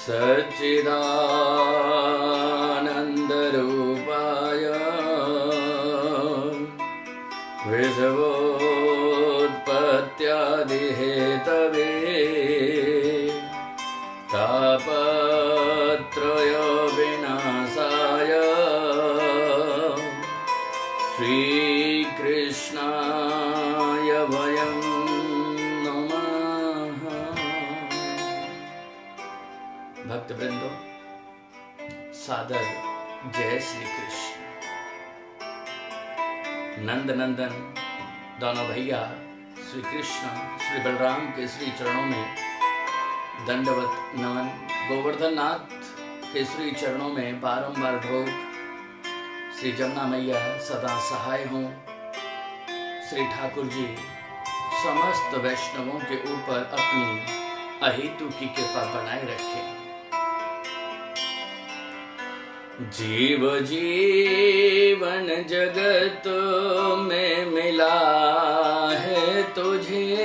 सच्चिदानन्दरूपाय विश्वोत्पत्त्यादिहेतवे तापत्रय विनाशाय श्रीकृष्णाय वयं नमः। भक्तवृंदो, सादर जय श्री कृष्ण। नंद नंदन दोनों भैया श्री कृष्ण श्री बलराम के श्री चरणों में दंडवत नमन। गोवर्धन नाथ के श्री चरणों में बारंबार ढोक। श्री जमुना मैया सदा सहाय हों। श्री ठाकुर जी समस्त वैष्णवों के ऊपर अपनी अहेतु की कृपा बनाए रखें। जीव जीवन जगत में मिला है तुझे,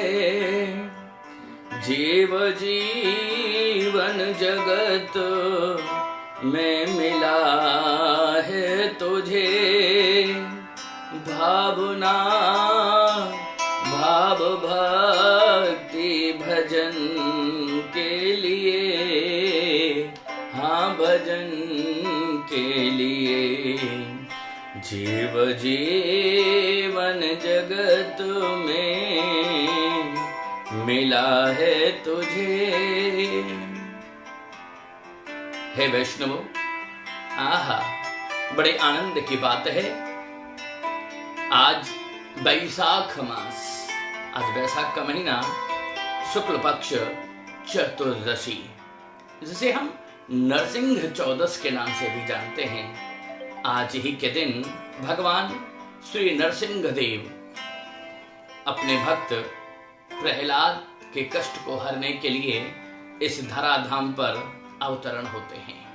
जीव जीवन जगत में मिला है तुझे। भावना भाव भक्ति भजन के लिए, हाँ भजन के लिए। जीव जीवन जगत में मिला है तुझे। हे वैष्णवों, आहा बड़े आनंद की बात है। आज बैसाख मास, आज बैसाख का महीना, शुक्ल पक्ष चतुर्दशी, जिसे हम नरसिंह चौदस के नाम से भी जानते हैं। आज ही के दिन भगवान श्री नरसिंह देव अपने भक्त प्रहलाद के कष्ट को हरने के लिए इस धराधाम पर अवतरण होते हैं।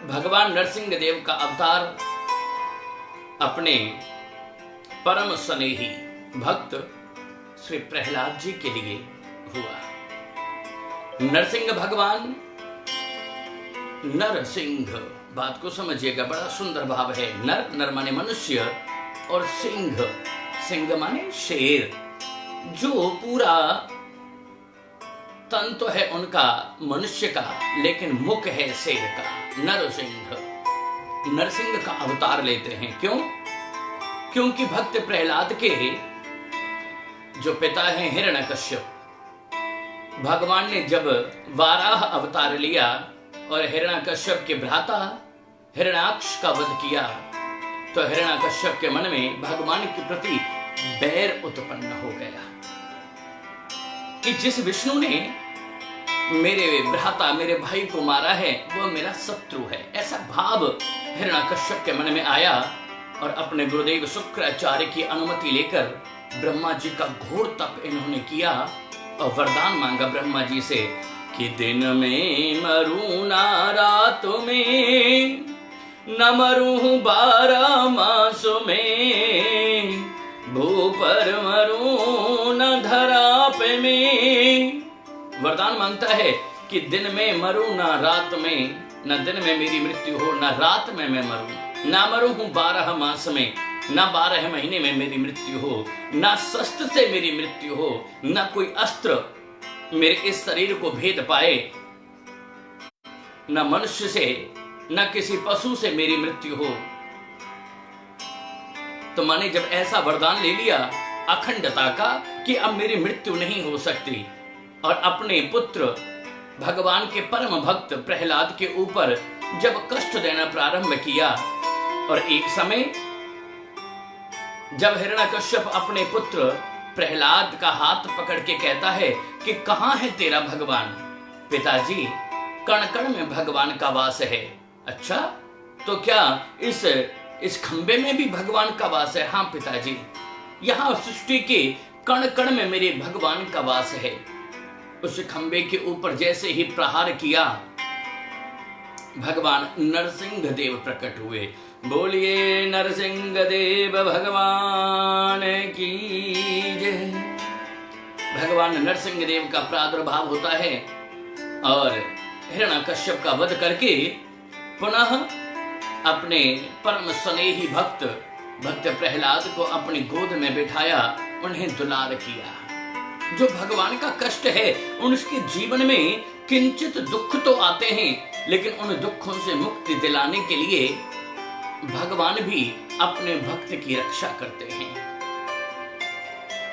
भगवान नरसिंह देव का अवतार अपने परम स्नेही भक्त श्री प्रहलाद जी के लिए हुआ। नरसिंह भगवान, नरसिंह, बात को समझिएगा, बड़ा सुंदर भाव है। नर, नर माने मनुष्य, और सिंह, सिंह माने शेर। जो पूरा तन तो है उनका मनुष्य का, लेकिन मुख है शेर का। नरसिंह, नरसिंह का अवतार लेते हैं। क्यों? क्योंकि भक्त प्रहलाद के जो पिता हैं हिरण्यकश्यप, भगवान ने जब वाराह अवतार लिया और हिरण्यकश्यप के भ्राता हिरण्याक्ष का वध किया, तो हिरण्यकश्यप के मन में भगवान के प्रति बैर उत्पन्न हो गया कि जिस विष्णु ने मेरे भ्राता, मेरे भाई को मारा है, वो मेरा शत्रु है। ऐसा भाव हिरण्यकश्यप के मन में आया और अपने गुरुदेव शुक्राचार्य की अनुमति लेकर ब्रह्मा जी का घोर तप इन्होंने किया और वरदान मांगा ब्रह्मा जी से कि दिन में मरूं ना रात में, न मरूं 12 मास में, भू पर मरूं न धरा पे में। वरदान मांगता है कि दिन में मरूं ना रात में, न दिन में मेरी मृत्यु हो, न रात में मैं मरूं, ना मरूं 12 मास में, ना 12 महीने में मेरी मृत्यु हो, ना शस्त्र से मेरी मृत्यु हो, ना कोई अस्त्र मेरे इस शरीर को भेद पाए, न मनुष्य से न किसी पशु से मेरी मृत्यु हो। तो माने जब ऐसा वरदान ले लिया अखंडता का कि अब मेरी मृत्यु नहीं हो सकती, और अपने पुत्र भगवान के परम भक्त प्रहलाद के ऊपर जब कष्ट देना प्रारंभ किया, और एक समय जब हिरण्यकश्यप अपने पुत्र प्रहलाद का हाथ पकड़ के कहता है कि कहां है तेरा भगवान? पिताजी, कण कण में भगवान का वास है। अच्छा, तो क्या इस खंबे में भी भगवान का वास है? हाँ पिताजी, यहाँ सृष्टि के कण कण में मेरे भगवान का वास है। उस खंबे के ऊपर जैसे ही प्रहार किया, भगवान नरसिंह देव प्रकट हुए। बोलिए नरसिंह देव भगवान की जय। भगवान नरसिंह देव का प्रादुर्भाव होता है और हिरण्यकश्यप का वध करके पुनः अपने परम स्नेही भक्त प्रहलाद को अपनी गोद में बिठाया, उन्हें दुलार किया। जो भगवान का कष्ट है, उनके जीवन में किंचित दुख तो आते हैं, लेकिन उन दुखों से मुक्ति दिलाने के लिए भगवान भी अपने भक्त की रक्षा करते हैं।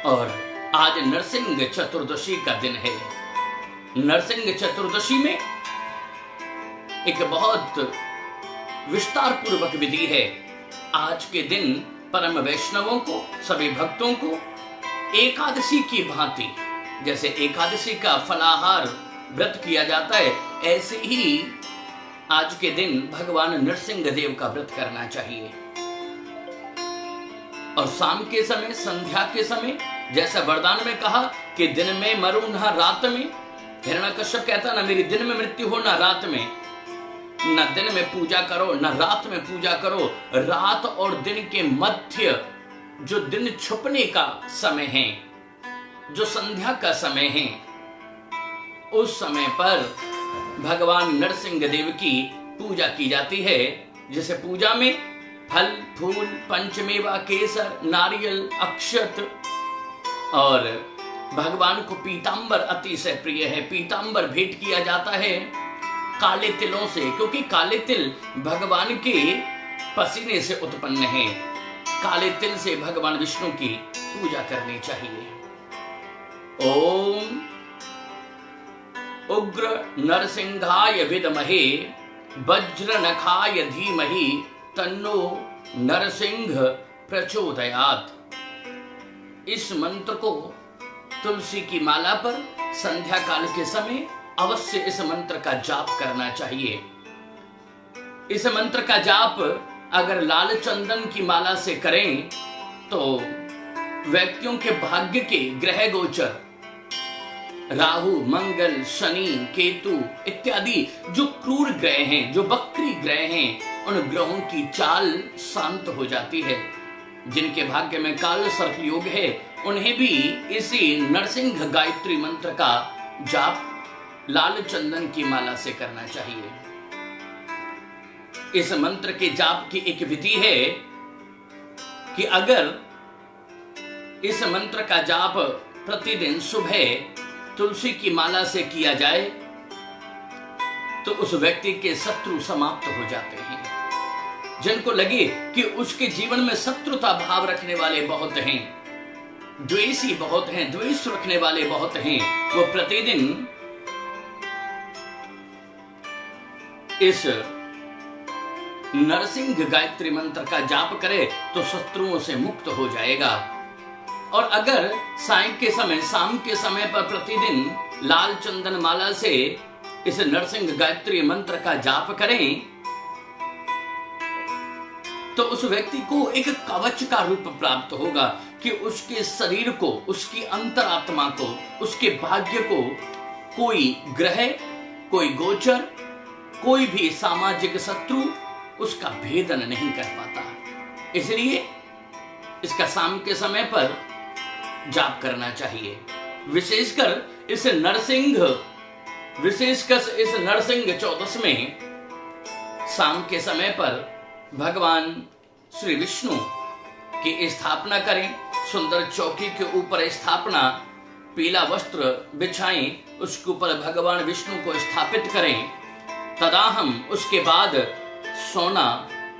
और आज नरसिंह चतुर्दशी का दिन है। नरसिंह चतुर्दशी में एक बहुत विस्तार पूर्वक विधि है। आज के दिन परम वैष्णवों को, सभी भक्तों को एकादशी की भांति, जैसे एकादशी का फलाहार व्रत किया जाता है, ऐसे ही आज के दिन भगवान नरसिंह देव का व्रत करना चाहिए। और शाम के समय, संध्या के समय, जैसा वरदान में कहा कि दिन में मरूं ना रात में, हिरण्यकश्यप कहता ना मेरी दिन में मृत्यु हो ना रात में, न दिन में पूजा करो न रात में पूजा करो। रात और दिन के मध्य जो दिन छुपने का समय है, जो संध्या का समय है, उस समय पर भगवान नरसिंह देव की पूजा की जाती है। जिसे पूजा में फल फूल पंचमेवा केसर नारियल अक्षत और भगवान को पीतांबर अतिशय प्रिय है, पीतांबर भेंट किया जाता है काले तिलों से, क्योंकि काले तिल भगवान के पसीने से उत्पन्न है। काले तिल से भगवान विष्णु की पूजा करनी चाहिए। ओम उग्र नरसिंहाय विद्महे वज्रनखाय धीमहि तन्नो नरसिंह प्रचोदयात्। इस मंत्र को तुलसी की माला पर संध्या काल के समय अवश्य इस मंत्र का जाप करना चाहिए। इस मंत्र का जाप अगर लाल चंदन की माला से करें तो व्यक्तियों के भाग्य के ग्रह गोचर राहु मंगल शनि केतु इत्यादि जो क्रूर ग्रह हैं, जो बकरी ग्रह हैं, उन ग्रहों की चाल शांत हो जाती है। जिनके भाग्य में काल सर्प योग है, उन्हें भी इसी नरसिंह गायत्री मंत्र का जाप लाल चंदन की माला से करना चाहिए। इस मंत्र के जाप की एक विधि है कि अगर इस मंत्र का जाप प्रतिदिन सुबह तुलसी की माला से किया जाए तो उस व्यक्ति के शत्रु समाप्त हो जाते हैं। जिनको लगे कि उसके जीवन में शत्रुता भाव रखने वाले बहुत हैं, द्वेषी बहुत हैं, द्वेष रखने वाले बहुत हैं, वो प्रतिदिन इस नरसिंह गायत्री मंत्र का जाप करे तो शत्रुओं से मुक्त हो जाएगा। और अगर साय के समय, शाम के समय पर प्रतिदिन लाल चंदन माला से इस नरसिंह गायत्री मंत्र का जाप करें तो उस व्यक्ति को एक कवच का रूप प्राप्त होगा कि उसके शरीर को, उसकी अंतरात्मा को, उसके भाग्य को कोई ग्रह, कोई गोचर, कोई भी सामाजिक शत्रु उसका भेदन नहीं कर पाता। इसलिए इसका शाम के समय पर जाप करना चाहिए। विशेषकर इस नरसिंह चौदस में शाम के समय पर भगवान श्री विष्णु की स्थापना करें। सुंदर चौकी के ऊपर स्थापना, पीला वस्त्र बिछाएं, उसके ऊपर भगवान विष्णु को स्थापित करें। तदा हम उसके बाद सोना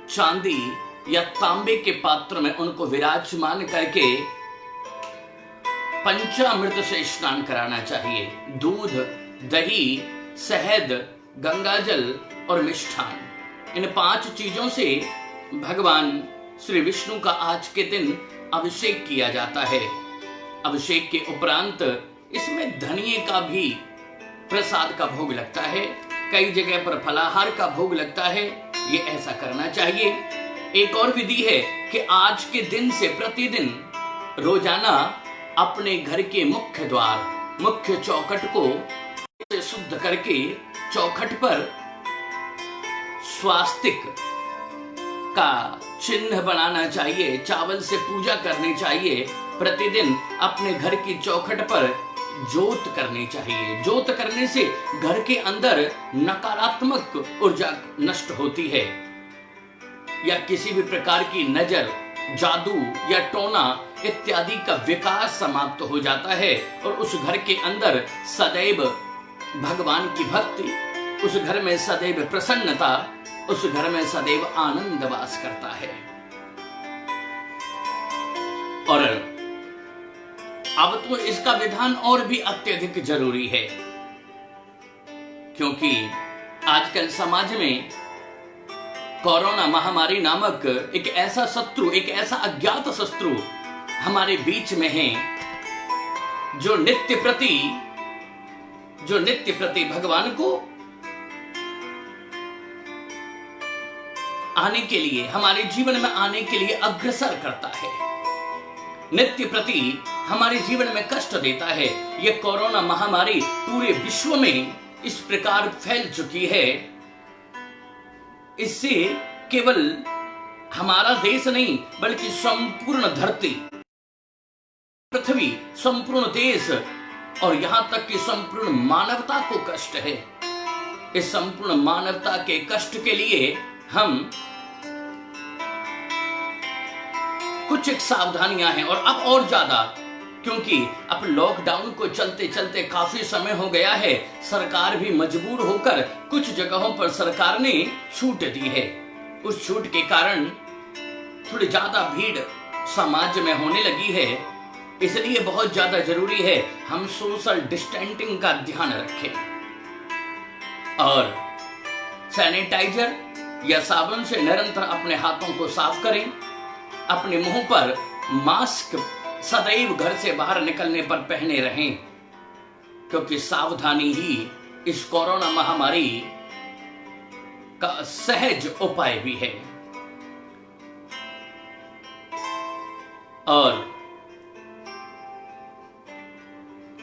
चांदी या तांबे के पात्र में उनको विराजमान करके पंचामृत से स्नान कराना चाहिए। दूध, दही, शहद, गंगाजल और मिष्ठान, इन 5 चीजों से भगवान श्री विष्णु का आज के दिन अभिषेक किया जाता है। अभिषेक के उपरांत इसमें धनिये का भी प्रसाद का भोग लगता है, कई जगह पर फलाहार का भोग लगता है। ये ऐसा करना चाहिए। एक और विधि है कि आज के दिन से प्रतिदिन रोजाना अपने घर के मुख्य द्वार, मुख्य चौखट को शुद्ध करके चौखट पर स्वास्तिक का चिन्ह बनाना चाहिए, चावल से पूजा करनी चाहिए। प्रतिदिन अपने घर की चौखट पर जोत करनी चाहिए। जोत करने से घर के अंदर नकारात्मक ऊर्जा नष्ट होती है, या किसी भी प्रकार की नजर, जादू या टोना इत्यादि का विकास समाप्त हो जाता है, और उस घर के अंदर सदैव भगवान की भक्ति, उस घर में सदैव प्रसन्नता, उस घर में सदैव आनंद वास करता है। और अब तो इसका विधान और भी अत्यधिक जरूरी है, क्योंकि आजकल समाज में कोरोना महामारी नामक एक ऐसा शत्रु, एक ऐसा अज्ञात शत्रु हमारे बीच में है, जो नित्य प्रति भगवान को आने के लिए, हमारे जीवन में आने के लिए अग्रसर करता है, नित्य प्रति हमारे जीवन में कष्ट देता है। यह कोरोना महामारी पूरे विश्व में इस प्रकार फैल चुकी है, इससे केवल हमारा देश नहीं बल्कि संपूर्ण धरती, पृथ्वी, संपूर्ण देश और यहां तक कि संपूर्ण मानवता को कष्ट है। इस संपूर्ण मानवता के कष्ट के लिए हम कुछ एक सावधानियां हैं, और अब और ज्यादा, क्योंकि अब लॉकडाउन को चलते चलते काफी समय हो गया है। सरकार भी मजबूर होकर कुछ जगहों पर सरकार ने छूट दी है। उस छूट के कारण थोड़ी ज्यादा भीड़ समाज में होने लगी है, इसलिए बहुत ज्यादा जरूरी है हम सोशल डिस्टेंसिंग का ध्यान रखें और सैनिटाइजर या साबुन से निरंतर अपने हाथों को साफ करें। अपने मुंह पर मास्क सदैव घर से बाहर निकलने पर पहने रहें, क्योंकि सावधानी ही इस कोरोना महामारी का सहज उपाय भी है। और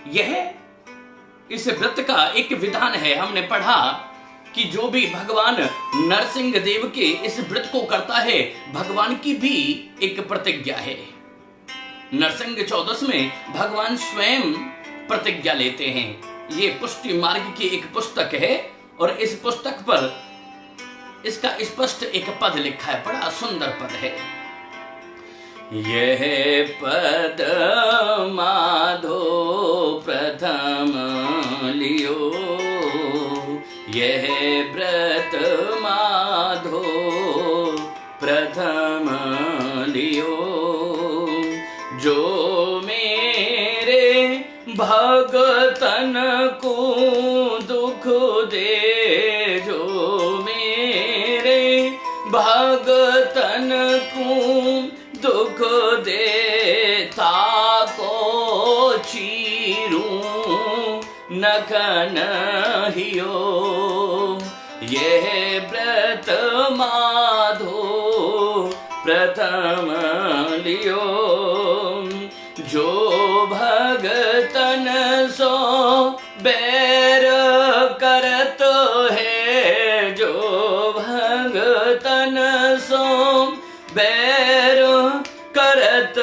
यह इस व्रत का एक विधान है। हमने पढ़ा कि जो भी भगवान नरसिंह देव के इस व्रत को करता है, भगवान की भी एक प्रतिज्ञा है। नरसिंह चौदस में भगवान स्वयं प्रतिज्ञा लेते हैं। ये पुष्टि मार्ग की एक पुस्तक है, और इस पुस्तक पर इसका स्पष्ट एक पद लिखा है, बड़ा सुंदर पद है। यह पद माधो प्रथम लियो, यह व्रत माधो प्रथम लियो, जो मेरे भगतन को दुख दे, जो मेरे भगतन को दुख दे, ताको चीरूं नखन हियो, यह व्रत माधो प्रथम लियो, जो भगतन सो बैर करत है, जो भगतन सो बैर करत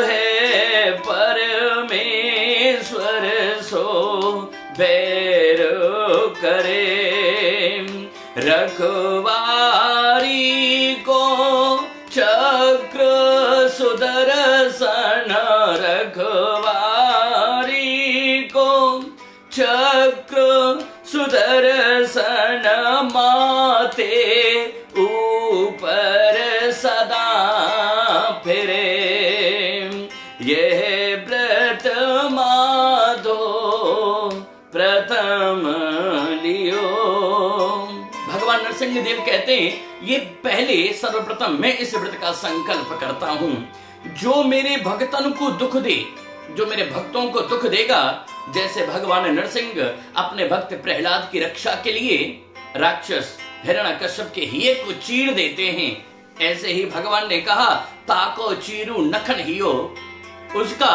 है, परमेश्वर सो बैर करे, रखवारी को चक्र सुदर्शन, रखवारी को चक्र सुदर्शन, माते ऊपर सदा फिरे, यह व्रत माधो प्रथम लियो। भगवान नरसिंह देव कहते हैं, ये पहले सर्वप्रथम मैं इस व्रत का संकल्प करता हूं, जो मेरे भक्तन को दुख दे, जो मेरे भक्तों को दुख देगा, जैसे भगवान नरसिंह अपने भक्त प्रहलाद की रक्षा के लिए राक्षस हिरण्यकश्यप के हिये को चीर देते हैं, ऐसे ही भगवान ने कहा, ताको चीरू नखन हियो, उसका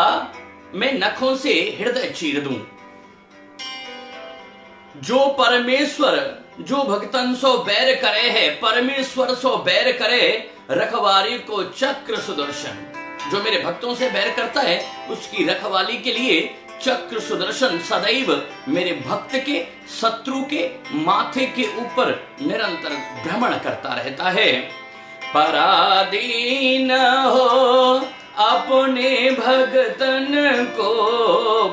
मैं नखों से हृदय चीर दूं। जो परमेश्वर जो भक्तन सो बैर करे है, परमेश्वर सो बैर करे, रखवारी को चक्र सुदर्शन, जो मेरे भक्तों से बैर करता है उसकी रखवाली के लिए चक्र सुदर्शन सदैव मेरे भक्त के शत्रु के माथे के ऊपर निरंतर भ्रमण करता रहता है। पराधीन हो अपने भगतन को,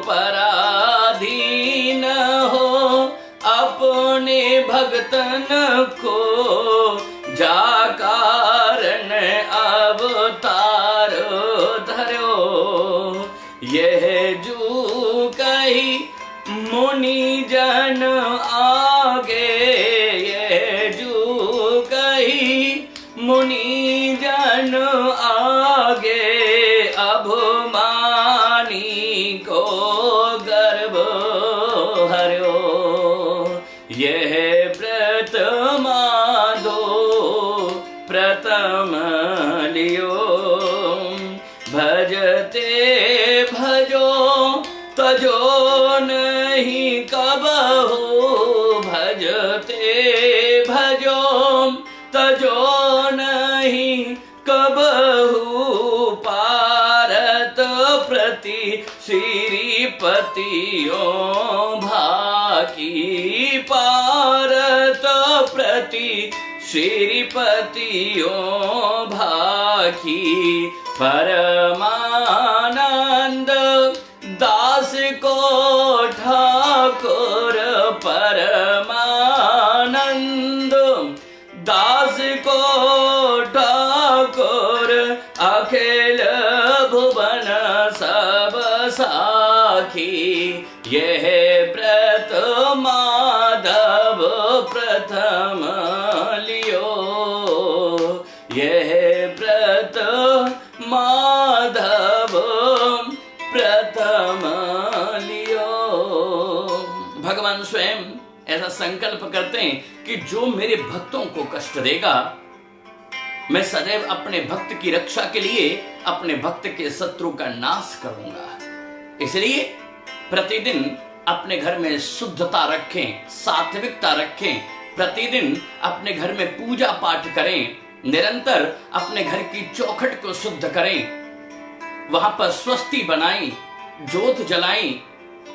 पराधीन हो अपने भगतन को, जा कारण अवतार धरो। यह जो कही मुनि जन आगे, यह जो कही मुनि जन आगे, अभिमानी को गर्भ हरो। यह व्रत माधो प्रथम लियो, भजते भजो तजो नहीं कबहु, भजते भजो तजो नहीं कबहु, पारत प्रति श्रीपतियों भाकी, पारत प्रति श्रीपतियों भाकी। परमानंद दास को ठाकुर, परमानंद दास को ठाकुर, अखिल भुवन सब साखी। यह व्रत माधव प्रथम लियो, यह व्रत माधव प्रथम लियो। भगवान स्वयं ऐसा संकल्प करते हैं कि जो मेरे भक्तों को कष्ट देगा, मैं सदैव अपने भक्त की रक्षा के लिए अपने भक्त के शत्रु का नाश करूंगा। इसलिए प्रतिदिन अपने घर में शुद्धता रखें, सात्विकता रखें, प्रतिदिन अपने घर में पूजा पाठ करें, निरंतर अपने घर की चौखट को शुद्ध करें, वहां पर स्वस्ति बनाएं, ज्योत जलाएं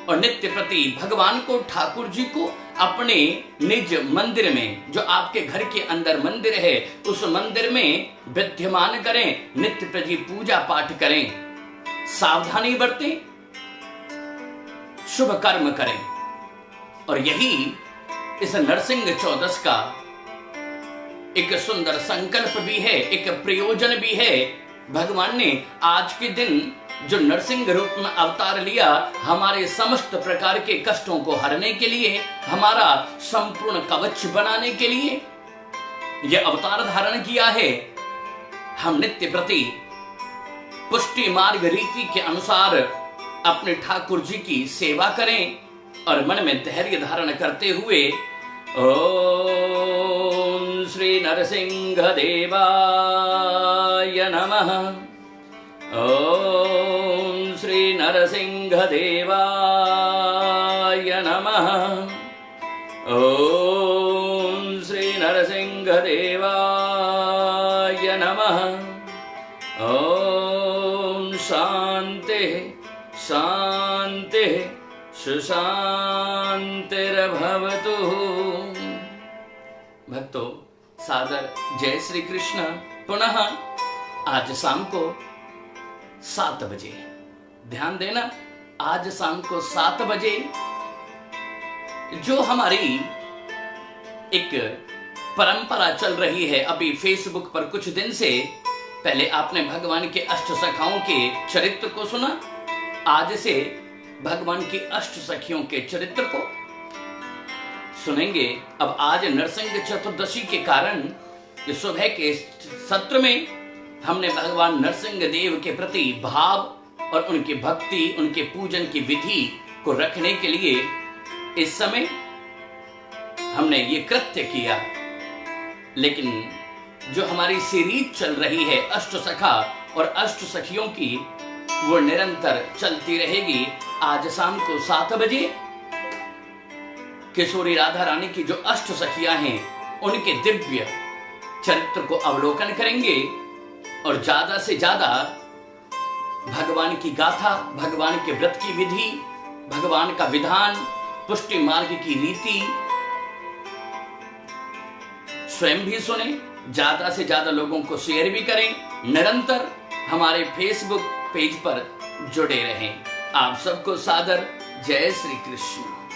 और नित्य प्रति भगवान को, ठाकुर जी को अपने निज मंदिर में, जो आपके घर के अंदर मंदिर है, उस मंदिर में विद्यमान करें, नित्य प्रति पूजा पाठ करें, सावधानी बरतें, शुभ कर्म करें। और यही इस नरसिंह चौदस का एक सुंदर संकल्प भी है, एक प्रयोजन भी है। भगवान ने आज के दिन जो नरसिंह रूप में अवतार लिया, हमारे समस्त प्रकार के कष्टों को हरने के लिए, हमारा संपूर्ण कवच बनाने के लिए यह अवतार धारण किया है। हम नित्य प्रति पुष्टि मार्ग रीति के अनुसार अपने ठाकुर जी की सेवा करें और मन में धैर्य धारण करते हुए ओम श्री नरसिंह देवाय नमः, ओम श्री नरसिंह देवाय नमः, ओम श्री नरसिंह देवाय नमः। ओम शांति शांति सुशांतिर्भवतु। भक्तों, सादर जय श्री कृष्ण। पुनः आज शाम को 7 बजे ध्यान देना, आज शाम को 7 बजे जो हमारी एक परंपरा चल रही है, अभी फेसबुक पर कुछ दिन से पहले आपने भगवान के अष्ट सखाओं के चरित्र को सुना, आज से भगवान की अष्ट सखियों के चरित्र को सुनेंगे। अब आज नरसिंह चतुर्दशी के कारण सुबह के सत्र में हमने भगवान नरसिंह देव के प्रति भाव और उनकी भक्ति, उनके पूजन की विधि को रखने के लिए इस समय हमने ये कृत्य किया। लेकिन जो हमारी सीरीज चल रही है अष्ट सखा और अष्ट सखियों की, वो निरंतर चलती रहेगी। आज शाम को 7 बजे किशोरी राधा रानी की जो अष्ट सखियां हैं, उनके दिव्य चरित्र को अवलोकन करेंगे और ज्यादा से ज्यादा भगवान की गाथा, भगवान के व्रत की विधि, भगवान का विधान, पुष्टि मार्ग की रीति स्वयं भी सुने, ज्यादा से ज्यादा लोगों को शेयर भी करें, निरंतर हमारे फेसबुक पेज पर जुड़े रहें। आप सबको सादर जय श्री कृष्ण।